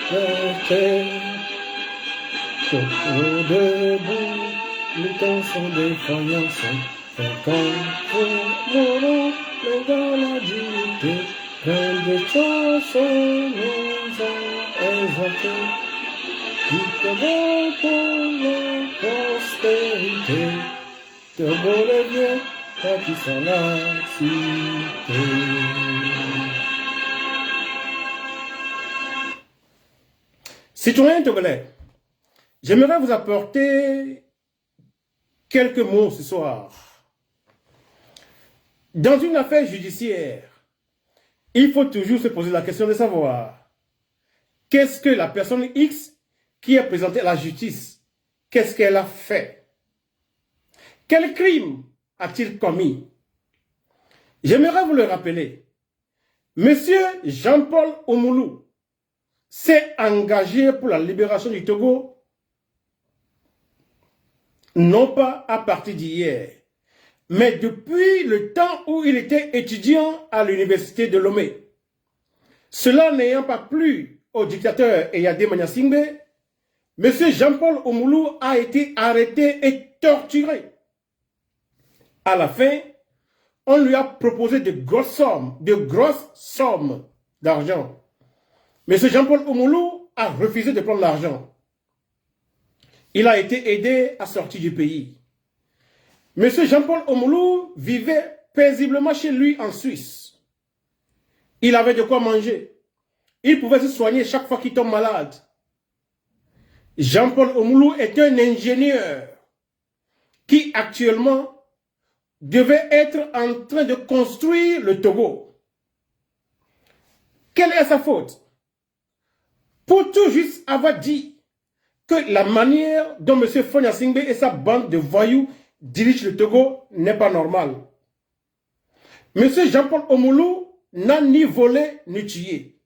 terre. Togo debout, luttons sans défaillance. Chacun pour mourir, mais dans la dignité. Plein de chansons nous a exaltés. Du Togo pour la prospérité. Togo devient bâtissant la cité. Citoyens togolais, j'aimerais vous apporter quelques mots ce soir. Dans une affaire judiciaire, il faut toujours se poser la question de savoir qu'est-ce que la personne X qui est présentée à la justice, qu'est-ce qu'elle a fait? Quel crime a-t-il commis? J'aimerais vous le rappeler. Monsieur Jean-Paul Omoulou s'est engagé pour la libération du Togo, non pas à partir d'hier, mais depuis le temps où il était étudiant à l'université de Lomé. Cela n'ayant pas plu au dictateur Eyadé Maniasingbe, M. Jean-Paul Omoulou a été arrêté et torturé. À la fin, on lui a proposé de grosses sommes d'argent. M. Jean-Paul Omoulou a refusé de prendre l'argent. Il a été aidé à sortir du pays. M. Jean-Paul Omoulou vivait paisiblement chez lui en Suisse. Il avait de quoi manger. Il pouvait se soigner chaque fois qu'il tombe malade. Jean-Paul Omoulou est un ingénieur qui actuellement devait être en train de construire le Togo. Quelle est sa faute? Pour tout juste avoir dit que la manière dont M. Fonia Singbe et sa bande de voyous dirigent le Togo n'est pas normale. M. Jean-Paul Omoulou n'a ni volé ni tué.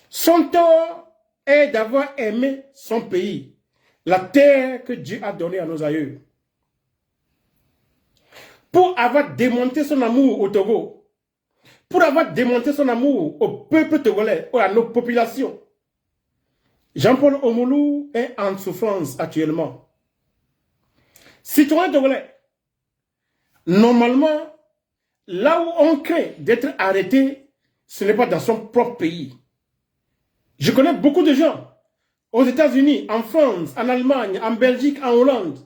Son tort est d'avoir aimé son pays, la terre que Dieu a donnée à nos aïeux. Pour avoir démonté son amour au Togo, pour avoir démonté son amour au peuple togolais, à nos populations, Jean-Paul Omoulou est en souffrance actuellement. Citoyens togolais, normalement, là où on craint d'être arrêté, ce n'est pas dans son propre pays. Je connais beaucoup de gens, aux États-Unis, en France, en Allemagne, en Belgique, en Hollande,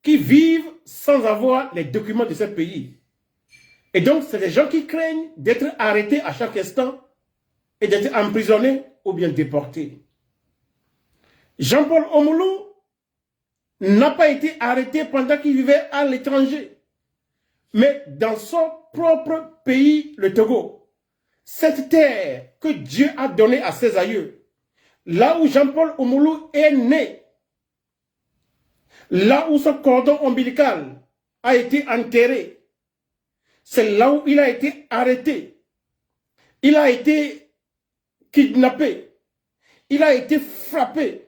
qui vivent sans avoir les documents de ce pays. Et donc, c'est des gens qui craignent d'être arrêtés à chaque instant et d'être emprisonnés ou bien déportés. Jean-Paul Omoulou n'a pas été arrêté pendant qu'il vivait à l'étranger, mais dans son propre pays, le Togo. Cette terre que Dieu a donnée à ses aïeux, là où Jean-Paul Omoulou est né, là où son cordon ombilical a été enterré, c'est là où il a été arrêté, il a été kidnappé, il a été frappé.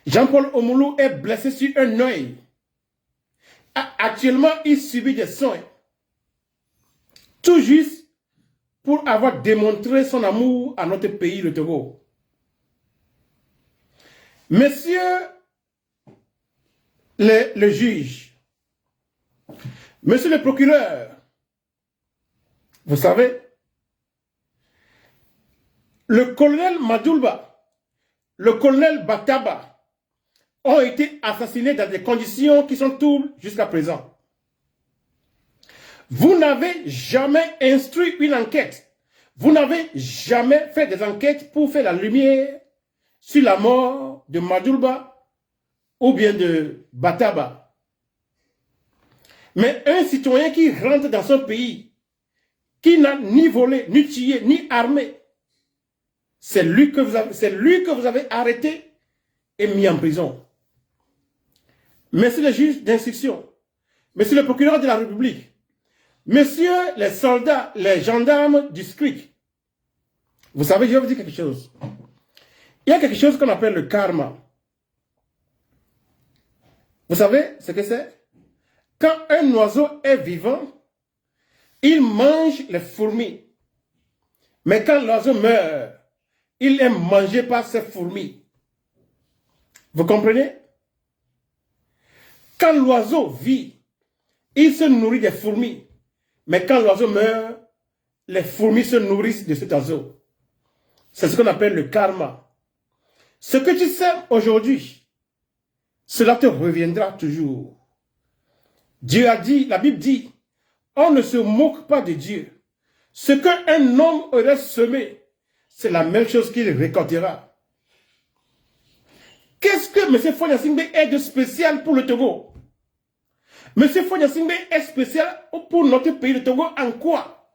Jean-Paul Omoulou est blessé sur un œil. Actuellement, il subit des soins. Tout juste pour avoir démontré son amour à notre pays, le Togo. Messieurs le juge, monsieur le procureur, vous savez, le colonel Madoulba, le colonel Bataba ont été assassinés dans des conditions qui sont troubles jusqu'à présent. Vous n'avez jamais instruit une enquête. Vous n'avez jamais fait des enquêtes pour faire la lumière sur la mort de Madoulba ou bien de Bataba. Mais un citoyen qui rentre dans son pays, qui n'a ni volé, ni tué, ni armé, c'est lui que vous avez arrêté et mis en prison. Monsieur le juge d'instruction, monsieur le procureur de la République, messieurs les soldats, les gendarmes du SCRIC, vous savez, je vais vous dire quelque chose. Il y a quelque chose qu'on appelle le karma. Vous savez ce que c'est? Quand un oiseau est vivant, il mange les fourmis. Mais quand l'oiseau meurt, il est mangé par ces fourmis. Vous comprenez? Quand l'oiseau vit, il se nourrit des fourmis. Mais quand l'oiseau meurt, les fourmis se nourrissent de cet oiseau. C'est ce qu'on appelle le karma. Ce que tu sèmes aujourd'hui, cela te reviendra toujours. Dieu a dit, la Bible dit, on ne se moque pas de Dieu. Ce qu'un homme aurait semé, c'est la même chose qu'il récoltera. Qu'est-ce que M. Fonya Singbe est de spécial pour le Togo? M. Fonya Singbe est spécial pour notre pays, le Togo, en quoi?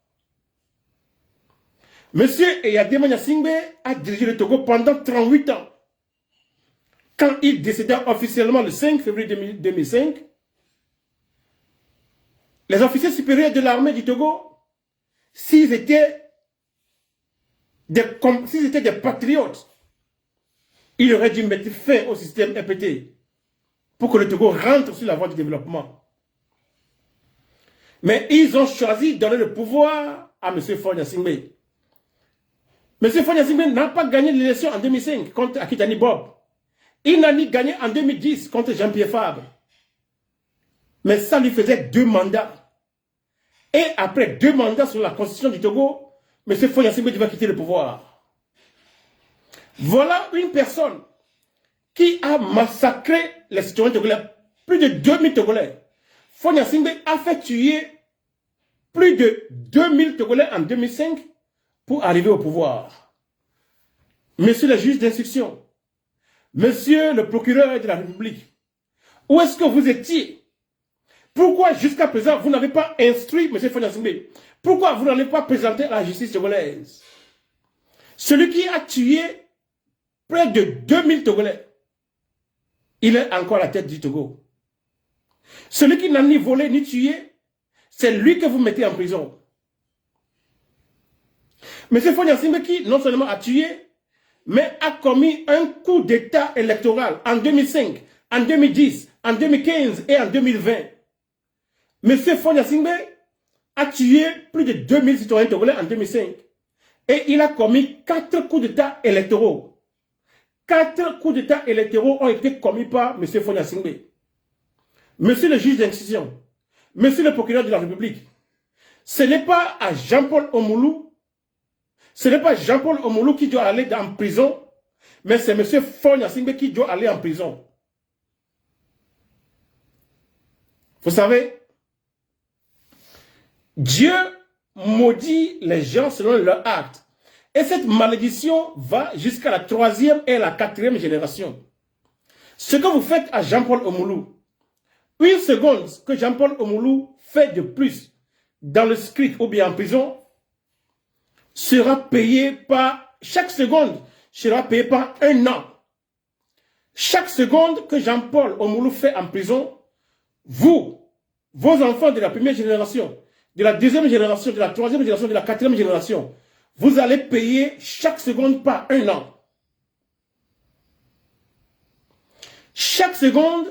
M. Eyadema Singbe a dirigé le Togo pendant 38 ans. Quand il décéda officiellement le 5 février 2005, les officiers supérieurs de l'armée du Togo, s'ils étaient des patriotes, ils auraient dû mettre fin au système EPT pour que le Togo rentre sur la voie du développement. Mais ils ont choisi de donner le pouvoir à M. Fonya Singbe. M. Fonya Singbe n'a pas gagné l'élection en 2005 contre Akitani Bob. Il n'a ni gagné en 2010 contre Jean-Pierre Fabre. Mais ça lui faisait 2 mandats. Et après 2 mandats sur la constitution du Togo, M. Fonya Singbe devait quitter le pouvoir. Voilà une personne qui a massacré les citoyens togolais, plus de 2000 Togolais. Fonya Singbe a fait tuer plus de 2000 Togolais en 2005 pour arriver au pouvoir. Monsieur le juge d'instruction, monsieur le procureur de la République, où est-ce que vous étiez? Pourquoi jusqu'à présent vous n'avez pas instruit M. Fonya Singbe? Pourquoi vous n'allez pas présenter à la justice togolaise? Celui qui a tué près de 2000 Togolais, il est encore à la tête du Togo. Celui qui n'a ni volé ni tué, c'est lui que vous mettez en prison. M. Fonya Singbe qui non seulement a tué, mais a commis un coup d'État électoral en 2005, en 2010, en 2015 et en 2020. M. Fonya Singbe a tué plus de 2000 citoyens togolais en 2005. Et il a commis 4 coups d'État électoraux. 4 coups d'État électoraux ont été commis par M. Fonya Singbe. Monsieur le juge d'instruction, monsieur le procureur de la République, ce n'est pas à Jean-Paul Omoulou, ce n'est pas Jean-Paul Omoulou qui doit aller en prison, mais c'est M. Fonya Singbe qui doit aller en prison. Vous savez, Dieu maudit les gens selon leur acte. Et cette malédiction va jusqu'à la 3e et la 4e génération. Ce que vous faites à Jean-Paul Omoulou, une seconde que Jean-Paul Omoulou fait de plus dans le script ou bien en prison, sera payé par, chaque seconde sera payé par 1 an. Chaque seconde que Jean-Paul Omoulou fait en prison, vous, vos enfants de la 1e génération, de la 2e génération, de la 3e génération, de la 4e génération, vous allez payer chaque seconde par 1 an. Chaque seconde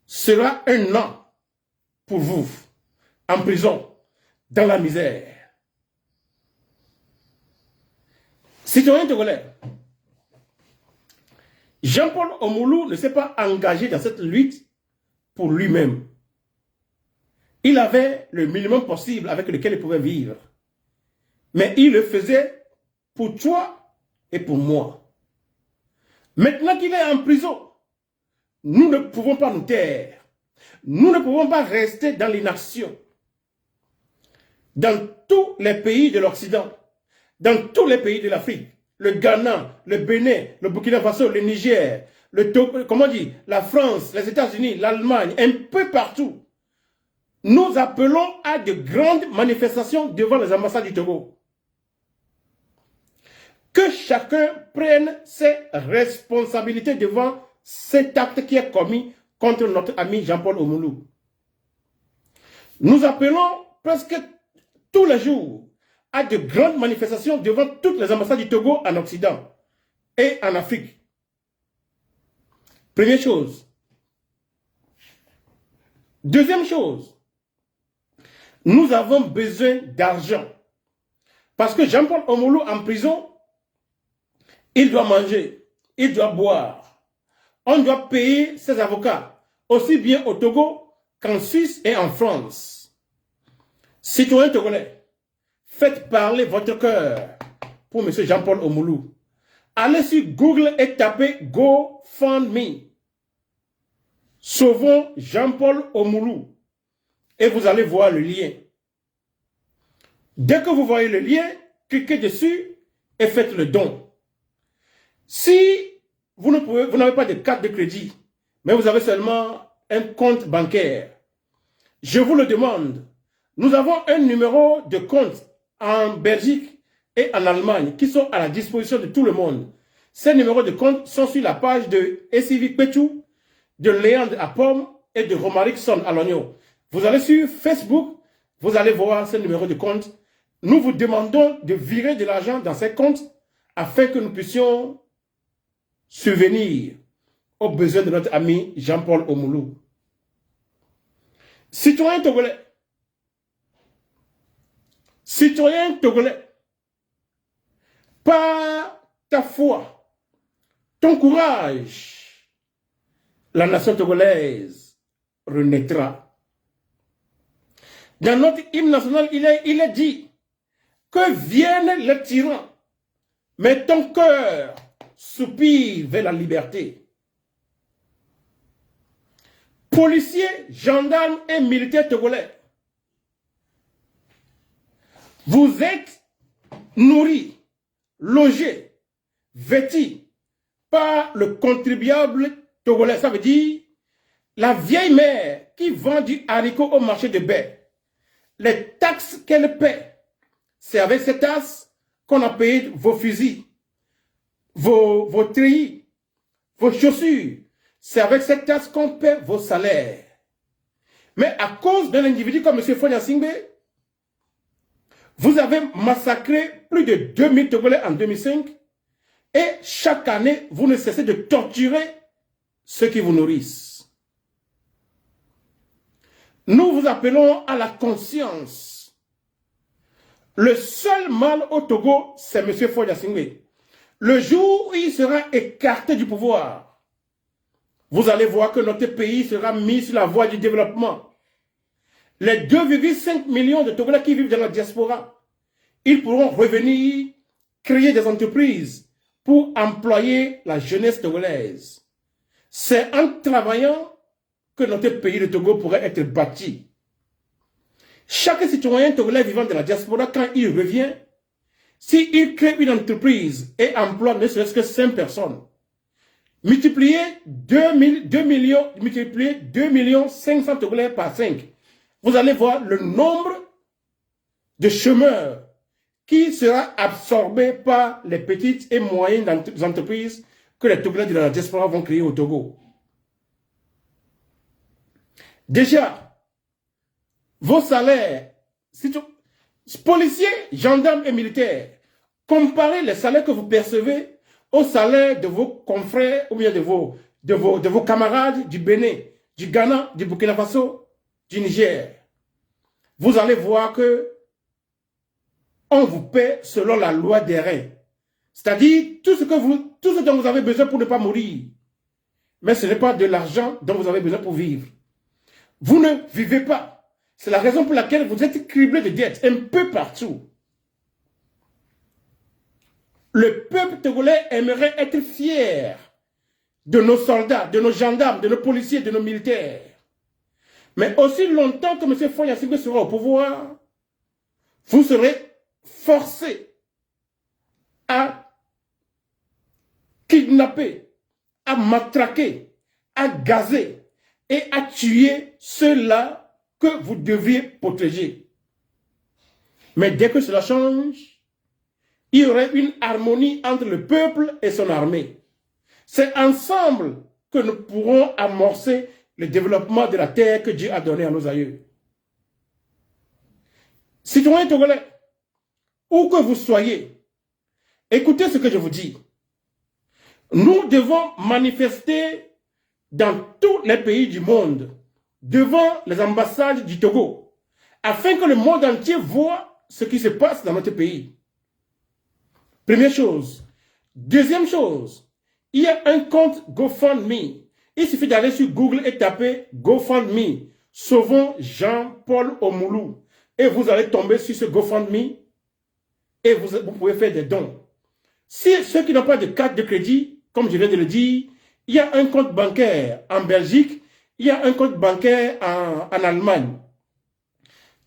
sera 1 an pour vous, en prison, dans la misère. Citoyens togolais, Jean-Paul Omoulou ne s'est pas engagé dans cette lutte pour lui-même. Il avait le minimum possible avec lequel il pouvait vivre. Mais il le faisait pour toi et pour moi. Maintenant qu'il est en prison, nous ne pouvons pas nous taire. Nous ne pouvons pas rester dans l'inaction. Dans tous les pays de l'Occident, dans tous les pays de l'Afrique, le Ghana, le Bénin, le Burkina Faso, le Niger, la France, les États-Unis, l'Allemagne, un peu partout, nous appelons à de grandes manifestations devant les ambassades du Togo. Que chacun prenne ses responsabilités devant cet acte qui est commis contre notre ami Jean-Paul Omoulou. Nous appelons presque tous les jours à de grandes manifestations devant toutes les ambassades du Togo en Occident et en Afrique. Première chose. Deuxième chose, nous avons besoin d'argent. Parce que Jean-Paul Omoulou en prison, il doit manger, il doit boire. On doit payer ses avocats, aussi bien au Togo qu'en Suisse et en France. Citoyens togolais, faites parler votre cœur pour M. Jean-Paul Omoulou. Allez sur Google et tapez GoFundMe. Sauvons Jean-Paul Omoulou. Et vous allez voir le lien. Dès que vous voyez le lien, cliquez dessus et faites le don. Si vous n'avez pas de carte de crédit, mais vous avez seulement un compte bancaire, je vous le demande. Nous avons un numéro de compte en Belgique et en Allemagne qui sont à la disposition de tout le monde. Ces numéros de compte sont sur la page de Esivi Petou, de Léandre à Pomme et de Romaric Son à l'oignon. Vous allez sur Facebook, vous allez voir ces numéros de compte. Nous vous demandons de virer de l'argent dans ces comptes afin que nous puissions subvenir aux besoins de notre ami Jean-Paul Omoulou. Citoyens togolais, par ta foi, ton courage, la nation togolaise renaîtra. Dans notre hymne national, il est dit que viennent les tyrans, mais ton cœur soupire vers la liberté. Policiers, gendarmes et militaires togolais, vous êtes nourris, logés, vêtus par le contribuable togolais. Ça veut dire la vieille mère qui vend du haricot au marché de Baie. Les taxes qu'elle paie, c'est avec ces taxes qu'on a payé vos fusils, vos treillis, vos chaussures. C'est avec cette taxe qu'on paie vos salaires. Mais à cause d'un individu comme M. Fonia Singbe, vous avez massacré plus de 2000 Togolais en 2005 et chaque année, vous ne cessez de torturer ceux qui vous nourrissent. Nous vous appelons à la conscience. Le seul mal au Togo, c'est M. Fonia Singbe. Le jour où il sera écarté du pouvoir, vous allez voir que notre pays sera mis sur la voie du développement. Les 2,5 millions de Togolais qui vivent dans la diaspora, ils pourront revenir créer des entreprises pour employer la jeunesse togolaise. C'est en travaillant que notre pays, le Togo, pourrait être bâti. Chaque citoyen togolais vivant dans la diaspora, quand il revient, s'il crée une entreprise et emploie ne serait-ce que 5 personnes, multipliez 2 millions 500 Togolais par 5. Vous allez voir le nombre de chômeurs qui sera absorbé par les petites et moyennes entreprises que les Togolais de la diaspora vont créer au Togo. Déjà, vos salaires, policiers, gendarmes et militaires, comparez les salaires que vous percevez aux salaires de vos confrères ou bien de vos camarades du Bénin, du Ghana, du Burkina Faso, du Niger. Vous allez voir que on vous paie selon la loi des reins. C'est-à-dire tout ce dont vous avez besoin pour ne pas mourir. Mais ce n'est pas de l'argent dont vous avez besoin pour vivre. Vous ne vivez pas. C'est la raison pour laquelle vous êtes criblé de dettes un peu partout. Le peuple togolais aimerait être fier de nos soldats, de nos gendarmes, de nos policiers, de nos militaires. Mais aussi longtemps que M. Fonia Singbe sera au pouvoir, vous serez forcés à kidnapper, à matraquer, à gazer et à tuer ceux-là que vous deviez protéger. Mais dès que cela change, il y aurait une harmonie entre le peuple et son armée. C'est ensemble que nous pourrons amorcer le développement de la terre que Dieu a donnée à nos aïeux. Citoyens togolais, où que vous soyez, écoutez ce que je vous dis. Nous devons manifester dans tous les pays du monde, devant les ambassades du Togo, afin que le monde entier voit ce qui se passe dans notre pays. Première chose, Deuxième chose, il y a un compte GoFundMe. Il suffit d'aller sur Google et taper GoFundMe. Sauvons Jean-Paul Omoulou. Et vous allez tomber sur ce GoFundMe et vous pouvez faire des dons. Si ceux qui n'ont pas de carte de crédit, comme je viens de le dire, il y a un compte bancaire en Belgique, il y a un compte bancaire en Allemagne.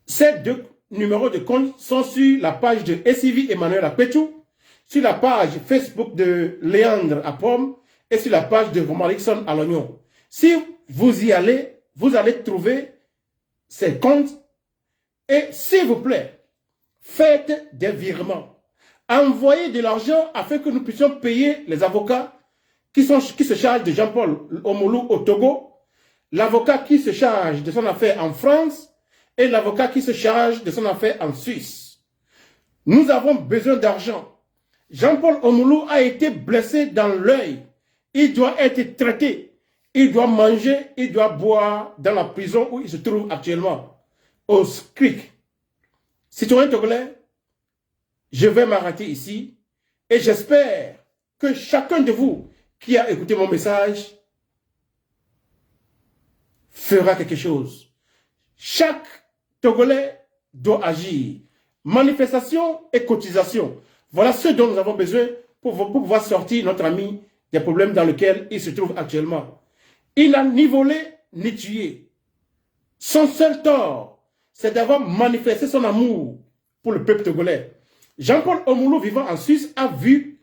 Ces deux numéros de compte sont sur la page de SIV Emmanuel Apetou, sur la page Facebook de Léandre Apom et sur la page de Romarixon à l'oignon. Si vous y allez, vous allez trouver ces comptes et s'il vous plaît, faites des virements. Envoyez de l'argent afin que nous puissions payer les avocats qui se chargent de Jean-Paul Omoulou au Togo, l'avocat qui se charge de son affaire en France et l'avocat qui se charge de son affaire en Suisse. Nous avons besoin d'argent. Jean-Paul Omoulou a été blessé dans l'œil. Il doit être traité. Il doit manger, il doit boire dans la prison où il se trouve actuellement, au CRIC. Citoyens togolais, je vais m'arrêter ici et j'espère que chacun de vous qui a écouté mon message fera quelque chose. Chaque Togolais doit agir. Manifestation et cotisation. Voilà ce dont nous avons besoin pour pouvoir sortir notre ami des problèmes dans lesquels il se trouve actuellement. Il n'a ni volé ni tué. Son seul tort, c'est d'avoir manifesté son amour pour le peuple togolais. Jean-Paul Omoulou, vivant en Suisse, a vu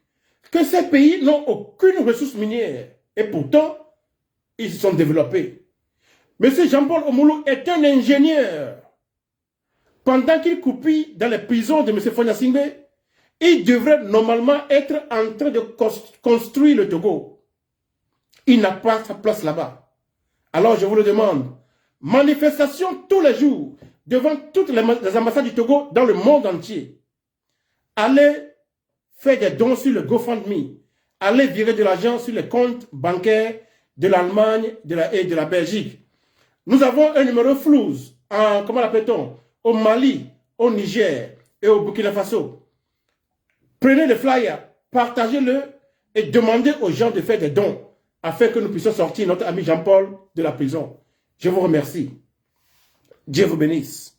que ces pays n'ont aucune ressource minière. Et pourtant, ils se sont développés. Monsieur Jean-Paul Omoulou est un ingénieur. Pendant qu'il coupille dans les prisons de M. Fonia Singbe, il devrait normalement être en train de construire le Togo. Il n'a pas sa place là-bas. Alors je vous le demande, manifestation tous les jours devant toutes les ambassades du Togo dans le monde entier. Allez faire des dons sur le GoFundMe. Allez virer de l'argent sur les comptes bancaires de l'Allemagne et de la Belgique. Nous avons un numéro flouze, comment l'appelle-t-on, au Mali, au Niger et au Burkina Faso. Prenez le flyer, partagez-le et demandez aux gens de faire des dons afin que nous puissions sortir notre ami Jean-Paul de la prison. Je vous remercie. Dieu vous bénisse.